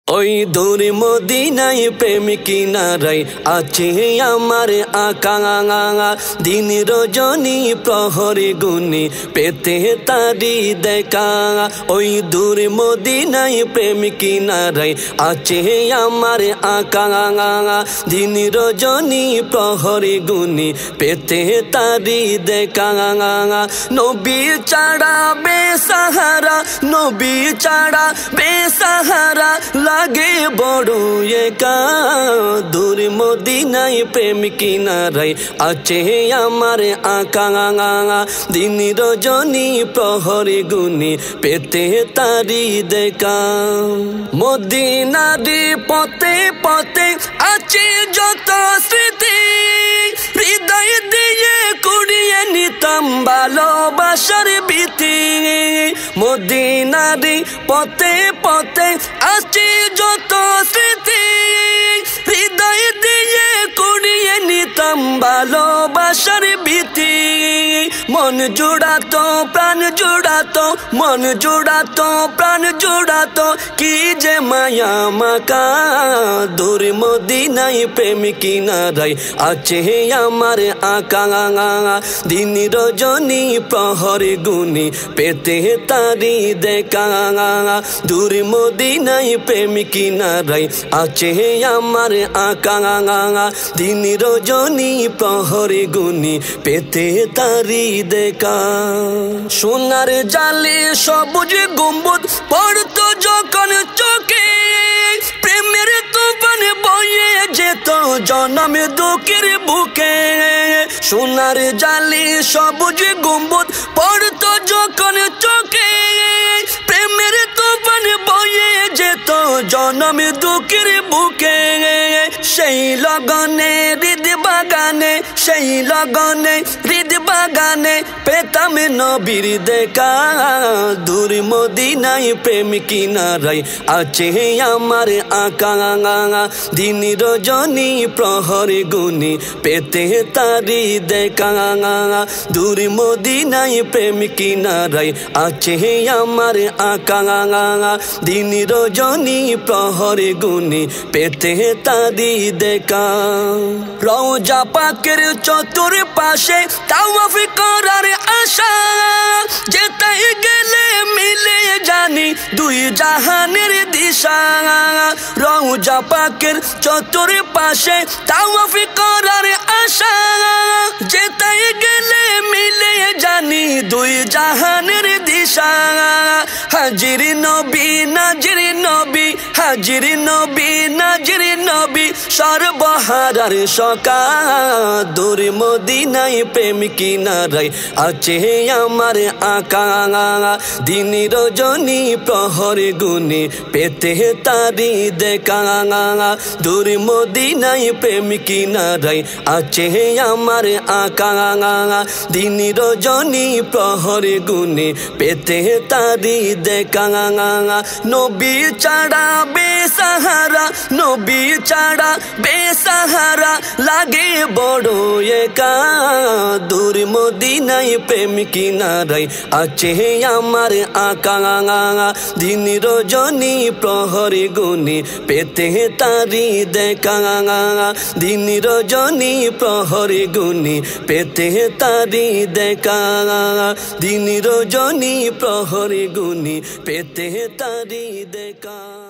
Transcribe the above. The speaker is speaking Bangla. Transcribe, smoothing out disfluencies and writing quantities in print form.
ওই দূর মদিনায় প্রেম কিনারায় আছে আমার আকাঙ্ক্ষা, দিন রজনী প্রহরে গুনি পেতে তারি দেখা। ওই দূর মদিনায় প্রেম কিনারায় আছে আমার আকাঙ্ক্ষা, দিন রজনী প্রহরে গুনি পেতে তারি দেখা। নবী ছাড়া বেসাহারা, নবী ছাড়া বেসাহারা লাগে বড় একা। দূর মদিনায় প্রেম কিনারায় আছে আমার আকাঙ্ক্ষা, দিন রজনী প্রহরে গুনি পেতে তারি দেখা। মদিনারি পথে পথে আছে যত স্মৃতি, হৃদয় দিয়ে কুড়িয়ে নিতাম ভালোবাসার ভীতি। মদিনারি পথে পথে আছে যত স্মৃতি, হৃদয় দিয়ে কুড়িয়ে নিতাম ভালোবাসার ভীতি। মন জোড়াতো প্রাণ জোড়াতো, মন জোড়াতো প্রাণ জোড়াতো, কি যে মায়া মাকা। দূর মদিনায় প্রেম কিনারায় আছে আমার আকাঙ্ক্ষা, দিন রজনী প্রহরে গুনি পেতে তারি দেখা। দূর মদিনায় প্রেম কিনারায় আছে আমার আকাঙ্ক্ষা, দিন রজনী প্রহরে গুনি পেতে তারি দেখা। সোনার জালে সবুজ গম্বুজ পড়তো যখন চোখে, প্রেমের তুফান বয়ে যেত জনম দুঃখের বুকে। সোনার জালে সবুজ গম্বুজ পড়তো যখন চোখে, প্রেমের তুফান বয়ে যেত জনম দুঃখের বুকে। সেই লগনে হৃদ বাগানে, সেই লগনে হৃদ বাগানে পেতাম নবীর দেখা। দূর মদিনায় প্রেম কিনারায় আছে আমার আকাঙ্ক্ষা, দিন রজনী প্রহরে গুনি পেতে তারি দেখা। দূর মদিনায় প্রেম কিনারায় আছে আমার আকাঙ্ক্ষা, দিন রজনী প্রহরে গুনি পেতে তারি দেখা। রওজা পাকের চতুর পাশে তাওয়াফ করার আশা, যেতে গেলে মিলে জানি দুই জাহানের দিশা। রওজা পাকের চতুর পাশে তাওয়াফ করার আশা, যেতে গেলে মিলে জানি দুই জাহানের দিশা। হাজির নবী নাজির নবী, হাজির নবী নাজির নবী, সর্বহারার সকা। দূর মদিনায় প্রেম কিনারায় আছে আমার আকাঙ্ক্ষা, দিন রজনী প্রহরে গুনি পেতে তারি দেখা। দূর মদিনায় প্রেম কিনারায় আছে আমার আকাঙ্ক্ষা, দিন রজনী প্রহরে গুনি পেতে তারি দেখা। নবী ছাড়া বেসাহারা, নবী ছাড়া বেসাহারা লাগে বড় একা। দূর মদিনায় প্রেম কিনারায় আছে আমার আকাঙ্ক্ষা, দিন রজনী প্রহরে গুনি পেতে তারি দেখা। দিন রজনী প্রহরে গুনি পেতে তারি দেখা। দিন রজনী প্রহরে গুনি পেতে তারি দেখা।